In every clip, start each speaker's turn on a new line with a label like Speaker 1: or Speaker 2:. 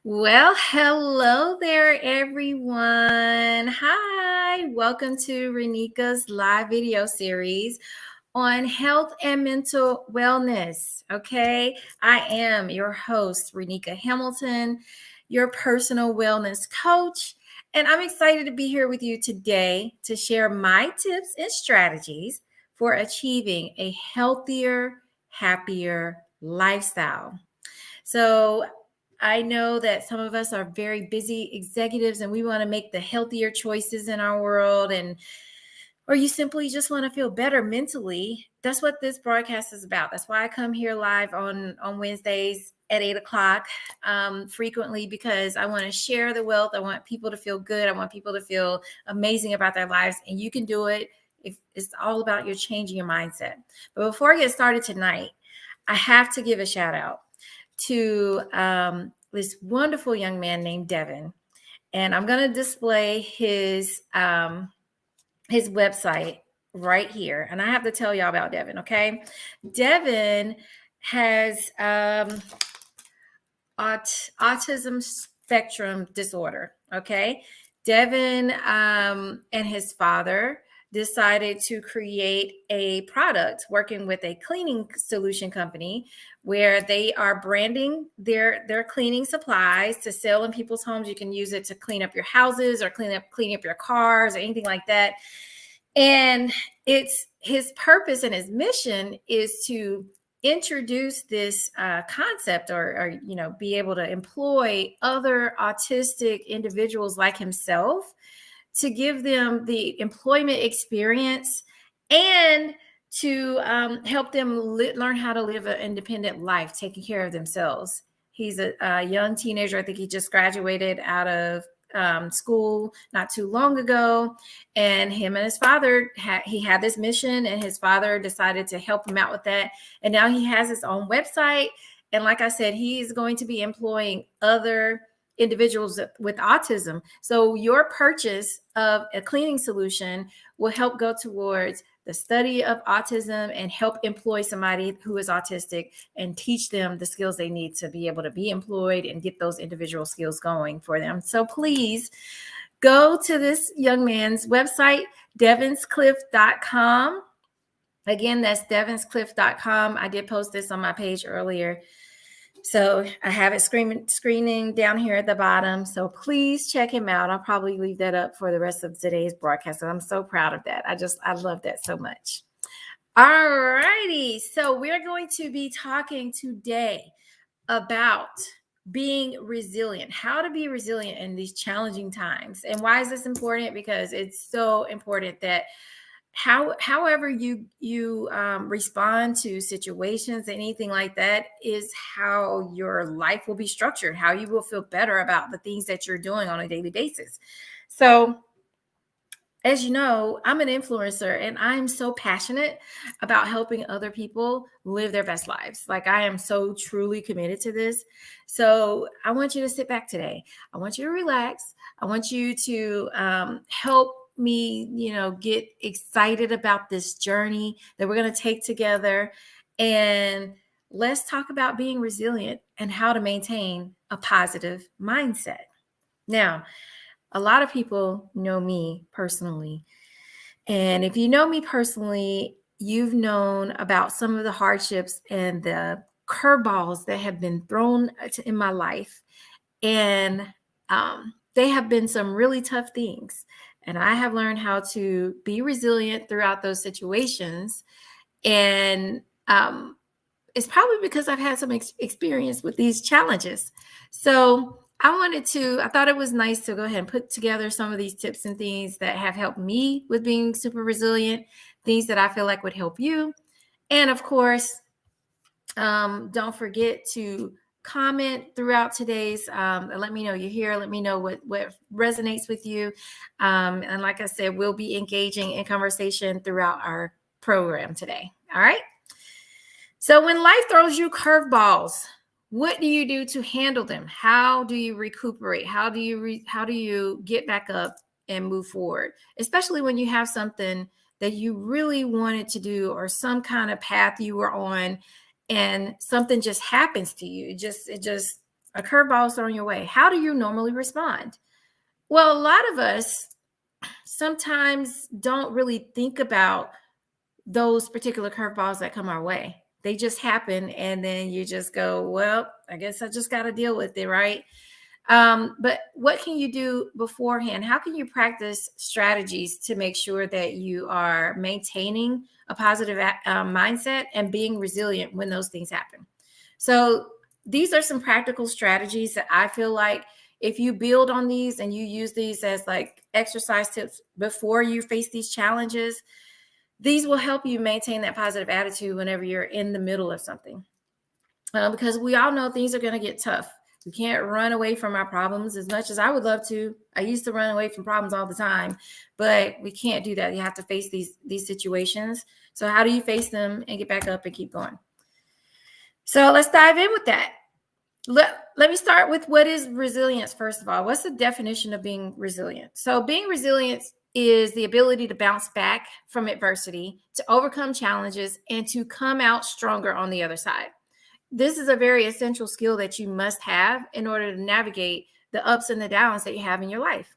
Speaker 1: Well, hello there, everyone. Hi, welcome to Renika's live video series on health and mental wellness. Okay, I am your host, Renika Hamilton, your personal wellness coach, and I'm excited to be here with you today to share my tips and strategies for achieving a healthier, happier lifestyle. So, I know that some of us are very busy executives and we want to make the healthier choices in our world, and or you simply just want to feel better mentally. That's what this broadcast is about. That's why I come here live on Wednesdays at 8 o'clock frequently, because I want to share the wealth. I want people to feel good. I want people to feel amazing about their lives, and you can do it if it's all about your changing your mindset. But before I get started tonight, I have to give a shout out to this wonderful young man named Devin, and I'm going to display his website right here. And I have to tell y'all about Devin. Okay, Devin has autism spectrum disorder. Okay, Devin and his father decided to create a product working with a cleaning solution company where they are branding their cleaning supplies to sell in people's homes. You can use it to clean up your houses or clean up your cars or anything like that. And it's his purpose and his mission is to introduce this concept, or be able to employ other autistic individuals like himself to give them the employment experience and to help them learn how to live an independent life, taking care of themselves. He's a young teenager. I think he just graduated out of school not too long ago, and him and his father he had this mission, and his father decided to help him out with that, and now he has his own website. And like I said, he's going to be employing other individuals with autism. So your purchase of a cleaning solution will help go towards the study of autism and help employ somebody who is autistic and teach them the skills they need to be able to be employed and get those individual skills going for them. So please go to this young man's website, devinscliff.com. Again, that's devinscliff.com. I did post this on my page earlier. So I have it screening down here at the bottom. So please check him out. I'll probably leave that up for the rest of today's broadcast. I'm so proud of that. I love that so much. All righty. So we're going to be talking today about being resilient, how to be resilient in these challenging times. And why is this important? Because it's so important that however you respond to situations, anything like that, is how your life will be structured, how you will feel better about the things that you're doing on a daily basis. So as you know, I'm an influencer, and I'm so passionate about helping other people live their best lives. Like, I am so truly committed to this. So I want you to sit back today. I want you to relax. I want you to help me, get excited about this journey that we're going to take together. And let's talk about being resilient and how to maintain a positive mindset. Now, a lot of people know me personally. And if you know me personally, you've known about some of the hardships and the curveballs that have been thrown in my life. And they have been some really tough things. And I have learned how to be resilient throughout those situations. And it's probably because I've had some experience with these challenges. So I thought it was nice to go ahead and put together some of these tips and things that have helped me with being super resilient, things that I feel like would help you. And of course, don't forget to comment throughout today's, let me know you're here. Let me know what resonates with you. And like I said, we'll be engaging in conversation throughout our program today. All right. So when life throws you curveballs, what do you do to handle them? How do you recuperate? How do you get back up and move forward? Especially when you have something that you really wanted to do, or some kind of path you were on, and something just happens to you. It just A curveball is thrown your way. How do you normally respond? Well, a lot of us sometimes don't really think about those particular curveballs that come our way. They just happen, and then you just go, well, I guess I just got to deal with it, right? But what can you do beforehand? How can you practice strategies to make sure that you are maintaining a positive mindset and being resilient when those things happen? So, these are some practical strategies that I feel like if you build on these and you use these as like exercise tips before you face these challenges, these will help you maintain that positive attitude whenever you're in the middle of something. Because we all know things are going to get tough. We can't run away from our problems as much as I would love to. I used to run away from problems all the time, but we can't do that. You have to face these situations. So how do you face them and get back up and keep going? So let's dive in with that. Let me start with what is resilience, first of all. What's the definition of being resilient? So being resilient is the ability to bounce back from adversity, to overcome challenges, and to come out stronger on the other side. This is a very essential skill that you must have in order to navigate the ups and the downs that you have in your life.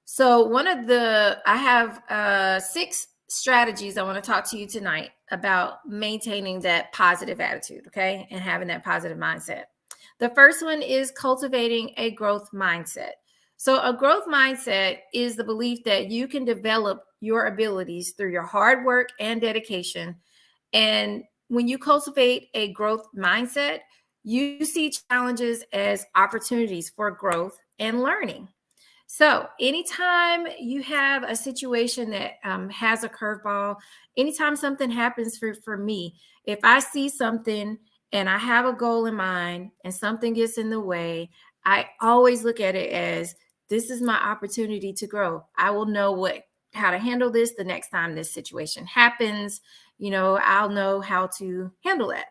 Speaker 1: So I have 6 strategies I want to talk to you tonight about maintaining that positive attitude, okay, and having that positive mindset. The first one is cultivating a growth mindset. So a growth mindset is the belief that you can develop your abilities through your hard work and dedication. And when you cultivate a growth mindset, you see challenges as opportunities for growth and learning. So, anytime you have a situation that has a curveball, anytime something happens for me, if I see something and I have a goal in mind and something gets in the way, I always look at it as this is my opportunity to grow. I will know how to handle this the next time this situation happens. I'll know how to handle it.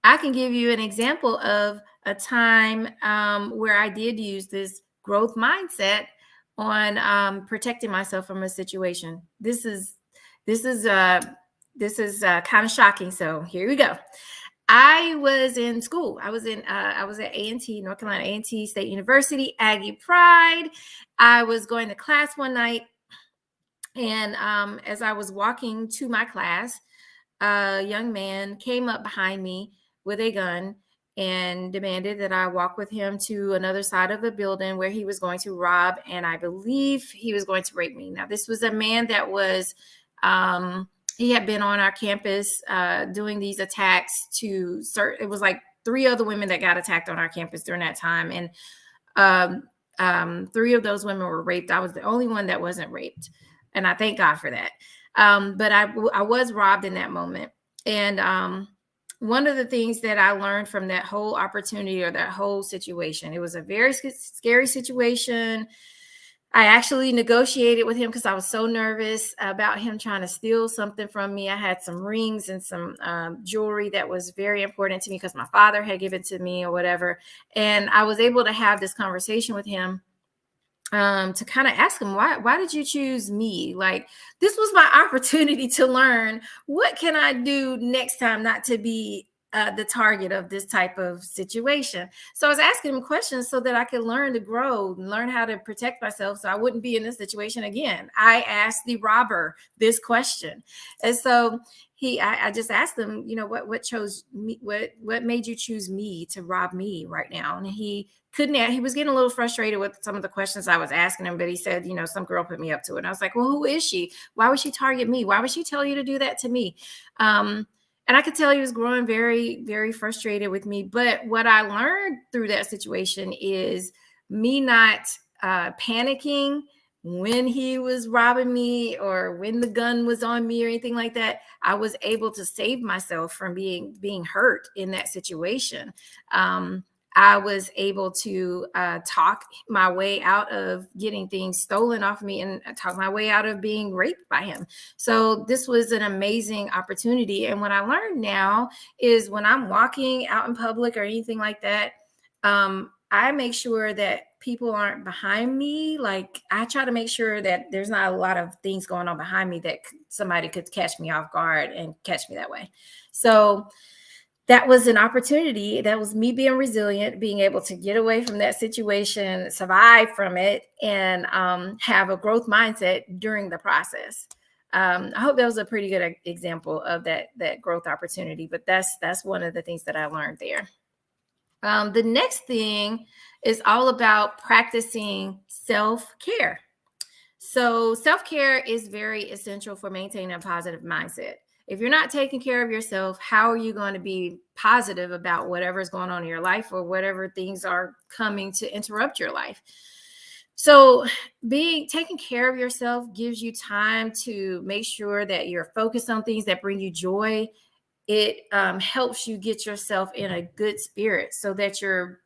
Speaker 1: I can give you an example of a time where I did use this growth mindset on protecting myself from a situation. This is kind of shocking. So here we go. I was in school. I was at A&T, North Carolina A&T State University, Aggie Pride. I was going to class one night, and as I was walking to my class, a young man came up behind me with a gun and demanded that I walk with him to another side of the building where he was going to rob, and I believe he was going to rape me. Now, this was a man that was, he had been on our campus doing these attacks it was like 3 other women that got attacked on our campus during that time. And 3 of those women were raped. I was the only one that wasn't raped. And I thank God for that. But I was robbed in that moment. And one of the things that I learned from that whole opportunity or that whole situation, it was a very scary situation. I actually negotiated with him because I was so nervous about him trying to steal something from me. I had some rings and some jewelry that was very important to me because my father had given to me or whatever. And I was able to have this conversation with him to kind of ask him, why did you choose me? Like, this was my opportunity to learn what can I do next time not to be the target of this type of situation. So I was asking him questions so that I could learn to grow and learn how to protect myself so I wouldn't be in this situation again. I asked the robber this question. And so I just asked him, what chose me, what made you choose me to rob me right now? And he was getting a little frustrated with some of the questions I was asking him, but he said, some girl put me up to it. And I was like, well, who is she? Why would she target me? Why would she tell you to do that to me? And I could tell he was growing very, very frustrated with me. But what I learned through that situation is me not panicking when he was robbing me or when the gun was on me or anything like that. I was able to save myself from being hurt in that situation. I was able to talk my way out of getting things stolen off of me and talk my way out of being raped by him. So this was an amazing opportunity. And what I learned now is when I'm walking out in public or anything like that, I make sure that people aren't behind me. Like, I try to make sure that there's not a lot of things going on behind me that somebody could catch me off guard and catch me that way. So that was an opportunity. That was me being resilient, being able to get away from that situation, survive from it, and have a growth mindset during the process. I hope that was a pretty good example of that growth opportunity. But that's one of the things that I learned there. The next thing is all about practicing self-care. So, self care is very essential for maintaining a positive mindset. If you're not taking care of yourself, how are you going to be positive about whatever's going on in your life or whatever things are coming to interrupt your life? So, being taking care of yourself gives you time to make sure that you're focused on things that bring you joy. It helps you get yourself in a good spirit so that you're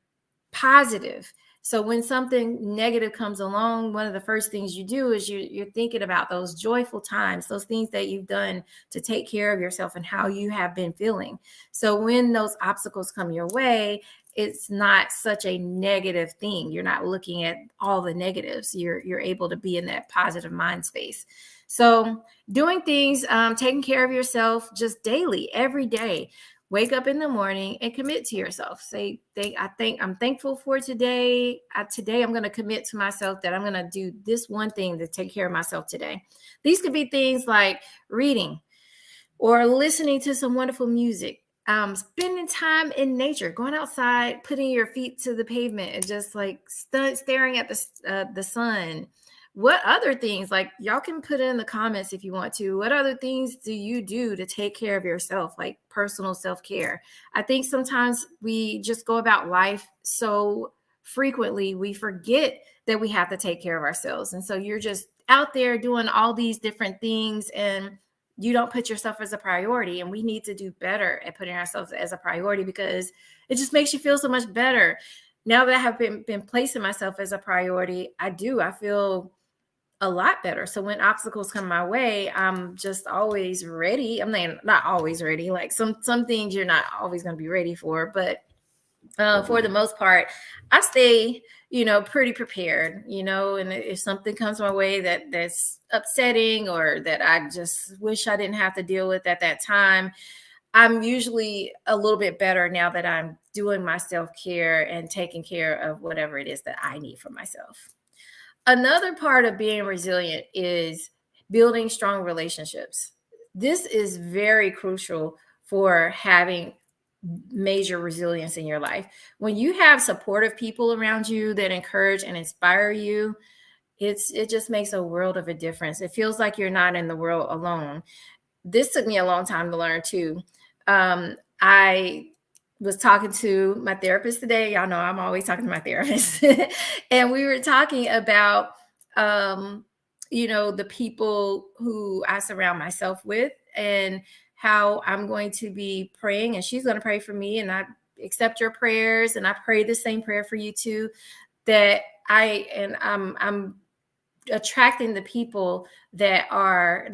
Speaker 1: positive. So when something negative comes along, one of the first things you do is you're thinking about those joyful times, those things that you've done to take care of yourself and how you have been feeling. So when those obstacles come your way, it's not such a negative thing. You're not looking at all the negatives. You're able to be in that positive mind space. So doing things, taking care of yourself just daily, every day. Wake up in the morning and commit to yourself. Say, I'm thankful for today. Today, I'm going to commit to myself that I'm going to do this one thing to take care of myself today. These could be things like reading or listening to some wonderful music, spending time in nature, going outside, putting your feet to the pavement and just like staring at the sun. What other things, like y'all can put it in the comments if you want to, what other things do you do to take care of yourself, like personal self-care? I think sometimes we just go about life so frequently, we forget that we have to take care of ourselves. And so you're just out there doing all these different things and you don't put yourself as a priority. And we need to do better at putting ourselves as a priority because it just makes you feel so much better. Now that I have been placing myself as a priority, I feel a lot better. So when obstacles come my way, I'm just always ready. I'm not always ready. Like some things you're not always going to be ready for, but for the most part, I stay, pretty prepared, and if something comes my way that's upsetting or that I just wish I didn't have to deal with at that time, I'm usually a little bit better now that I'm doing my self-care and taking care of whatever it is that I need for myself. Another part of being resilient is building strong relationships. This is very crucial for having major resilience in your life. When you have supportive people around you that encourage and inspire you, it just makes a world of a difference. It feels like you're not in the world alone. This took me a long time to learn too. I was talking to my therapist today. Y'all know I'm always talking to my therapist. And we were talking about, the people who I surround myself with and how I'm going to be praying and she's going to pray for me. And I accept your prayers and I pray the same prayer for you too, that I'm attracting the people that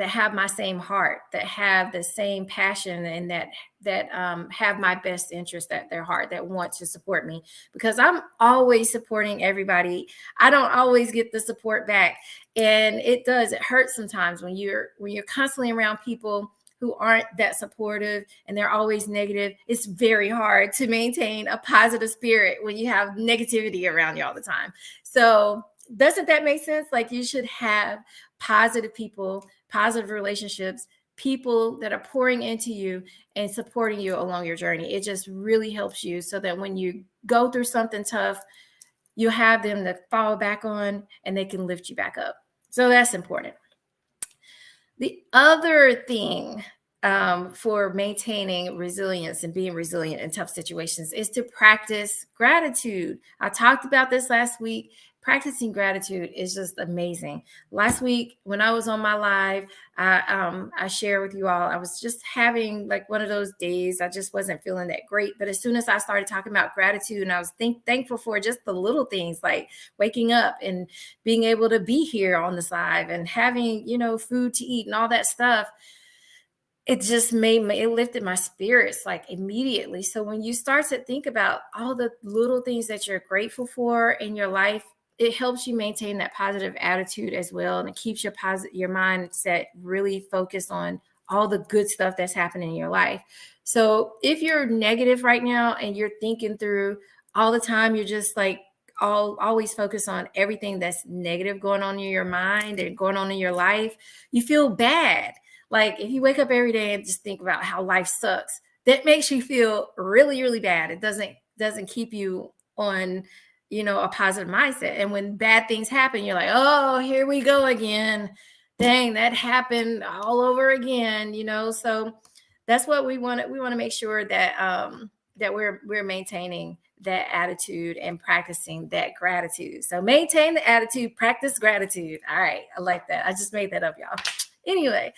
Speaker 1: have my same heart, that have the same passion, and that have my best interest at their heart, that want to support me, because I'm always supporting everybody. I don't always get the support back, and it hurts sometimes when you're constantly around people who aren't that supportive and they're always negative. It's very hard to maintain a positive spirit when you have negativity around you all the time. So doesn't that make sense? Like, you should have positive people, positive relationships, people that are pouring into you and supporting you along your journey. It just really helps you so that when you go through something tough, you have them to fall back on and they can lift you back up. So that's important. The other thing for maintaining resilience and being resilient in tough situations is to practice gratitude. I talked about this last week. Practicing gratitude is just amazing. Last week, when I was on my live, I shared with you all, I was just having like one of those days. I just wasn't feeling that great. But as soon as I started talking about gratitude, and I was thankful for just the little things like waking up and being able to be here on this live and having, food to eat and all that stuff, it just it lifted my spirits like immediately. So when you start to think about all the little things that you're grateful for in your life, it helps you maintain that positive attitude as well. And it keeps your mindset really focused on all the good stuff that's happening in your life. So if you're negative right now and you're thinking through all the time, you're just like always focus on everything that's negative going on in your mind and going on in your life, you feel bad. Like if you wake up every day and just think about how life sucks, that makes you feel really, really bad. It doesn't keep you on, a positive mindset. And when bad things happen, you're like, oh, here we go again. Dang, that happened all over again, So that's what we want. We want to make sure that we're maintaining that attitude and practicing that gratitude. So maintain the attitude, practice gratitude. All right, I like that. I just made that up, y'all. Anyway,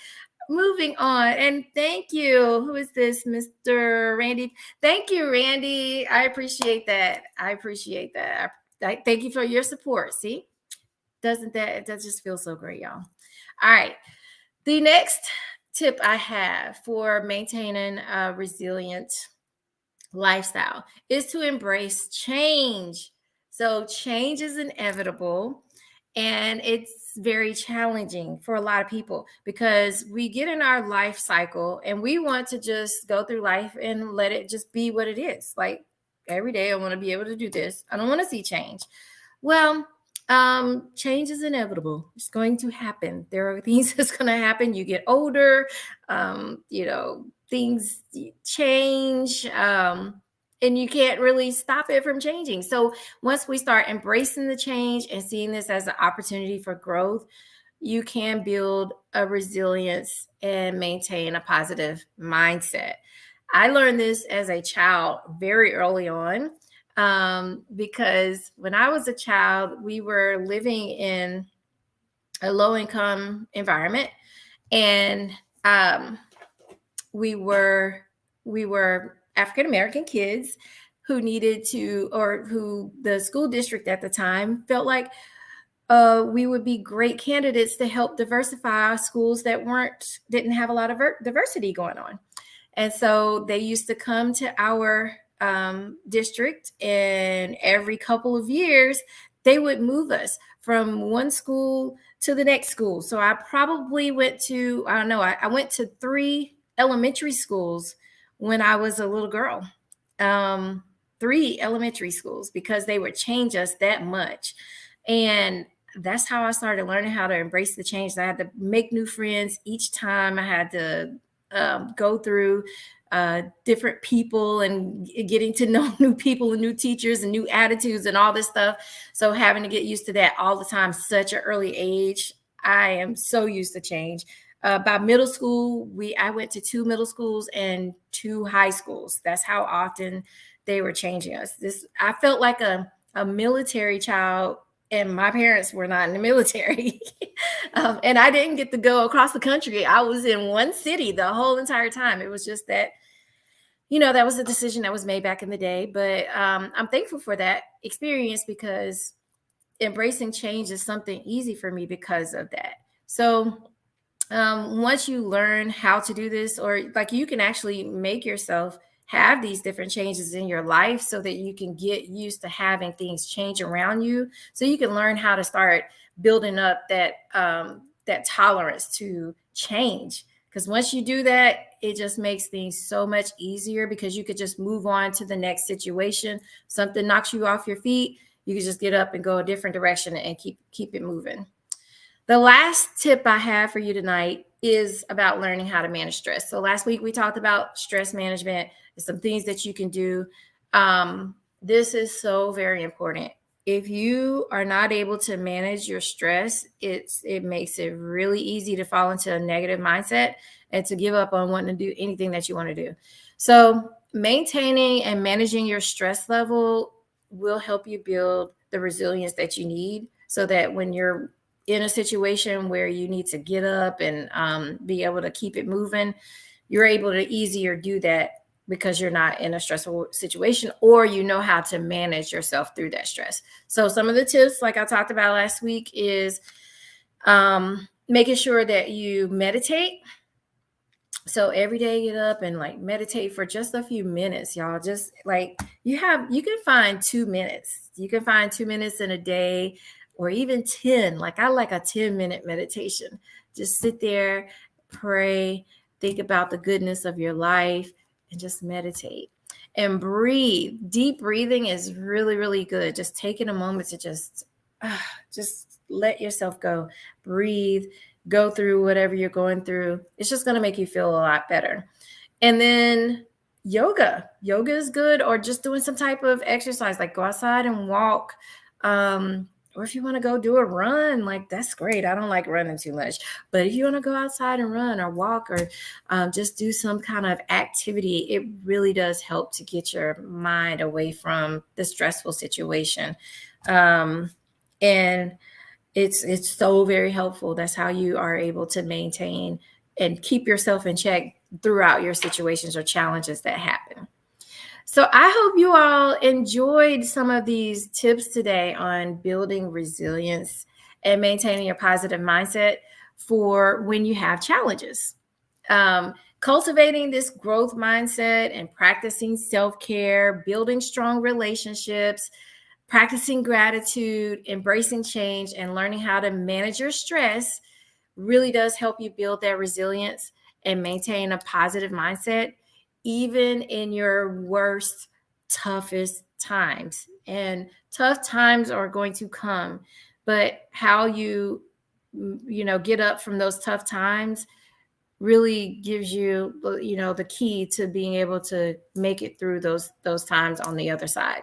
Speaker 1: moving on. And thank you. Who is this? Mr. Randy. Thank you, Randy. I appreciate that. Thank you for your support. See, that just feel so great, y'all. All right. The next tip I have for maintaining a resilient lifestyle is to embrace change. So change is inevitable and it's very challenging for a lot of people because we get in our life cycle and we want to just go through life and let it just be what it is. Like every day I want to be able to do this. I don't want to see change. Well, change is inevitable. It's going to happen. There are things that's going to happen. You get older, things change, and you can't really stop it from changing. So once we start embracing the change and seeing this as an opportunity for growth, you can build a resilience and maintain a positive mindset. I learned this as a child very early on because when I was a child, we were living in a low-income environment, and we were African American kids who needed to, or who the school district at the time felt like we would be great candidates to help diversify our schools that didn't have a lot of diversity going on. And so they used to come to our district, and every couple of years, they would move us from one school to the next school. So I probably went to, I don't know, I went to 3 elementary schools when I was a little girl. 3 elementary schools because they would change us that much. And that's how I started learning how to embrace the change. I had to make new friends each time. I had to go through different people and getting to know new people and new teachers and new attitudes and all this stuff. So having to get used to that all the time, such an early age. I am so used to change. By middle school, I went to 2 middle schools and 2 high schools. That's how often they were changing us. I felt like a military child, and my parents were not in the military. And I didn't get to go across the country. I was in one city the whole entire time. It was just that, that was a decision that was made back in the day. But I'm thankful for that experience because embracing change is something easy for me because of that. So once you learn how to do this, or like you can actually make yourself have these different changes in your life so that you can get used to having things change around you, so you can learn how to start building up that tolerance to change. Because once you do that, it just makes things so much easier because you could just move on to the next situation. Something knocks you off your feet, you can just get up and go a different direction and keep it moving. The last tip I have for you tonight is about learning how to manage stress. So last week we talked about stress management and some things that you can do. This is so very important. If you are not able to manage your stress, it makes it really easy to fall into a negative mindset and to give up on wanting to do anything that you want to do. So maintaining and managing your stress level will help you build the resilience that you need so that when you're in a situation where you need to get up and be able to keep it moving, you're able to easier do that because you're not in a stressful situation, or you know how to manage yourself through that stress. So some of the tips, like I talked about last week, is making sure that you meditate. So every day get up and like meditate for just a few minutes, y'all. Just like you can find 2 minutes. You can find 2 minutes in a day, or even 10. Like I like a 10-minute meditation. Just sit there, pray, think about the goodness of your life, and just meditate and breathe. Deep breathing is really, really good. Just taking a moment to just let yourself go, breathe, go through whatever you're going through. It's just going to make you feel a lot better. And then yoga is good, or just doing some type of exercise, like go outside and walk. Or if you want to go do a run, like that's great. I don't like running too much, but if you want to go outside and run or walk, or just do some kind of activity, it really does help to get your mind away from the stressful situation. And it's so very helpful. That's how you are able to maintain and keep yourself in check throughout your situations or challenges that happen. So I hope you all enjoyed some of these tips today on building resilience and maintaining a positive mindset for when you have challenges. Cultivating this growth mindset and practicing self-care, building strong relationships, practicing gratitude, embracing change, and learning how to manage your stress really does help you build that resilience and maintain a positive mindset, even in your worst, toughest times. And tough times are going to come, but how you get up from those tough times really gives you, the key to being able to make it through those times on the other side.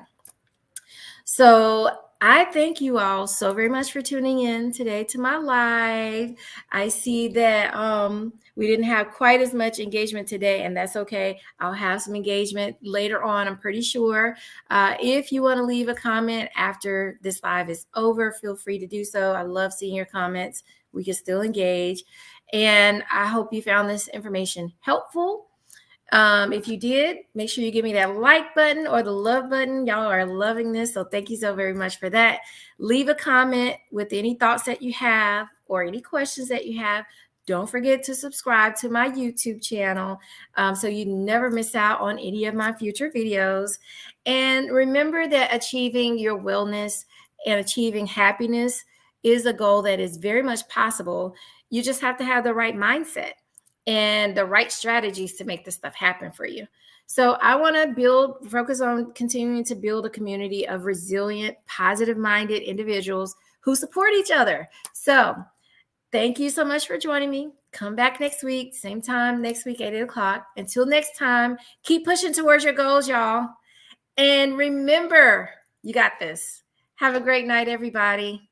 Speaker 1: So I thank you all so very much for tuning in today to my live. I see that we didn't have quite as much engagement today, and that's okay. I'll have some engagement later on, I'm pretty sure. If you want to leave a comment after this live is over, feel free to do so. I love seeing your comments. We can still engage. And I hope you found this information helpful. If you did, make sure you give me that like button or the love button. Y'all are loving this, so thank you so very much for that. Leave a comment with any thoughts that you have or any questions that you have. Don't forget to subscribe to my YouTube channel so you never miss out on any of my future videos. And remember that achieving your wellness and achieving happiness is a goal that is very much possible. You just have to have the right mindset and the right strategies to make this stuff happen for you. So I want to focus on continuing to build a community of resilient, positive-minded individuals who support each other. So thank you so much for joining me. Come back next week, same time next week, 8 o'clock. Until next time, keep pushing towards your goals, y'all. And remember, you got this. Have a great night, everybody.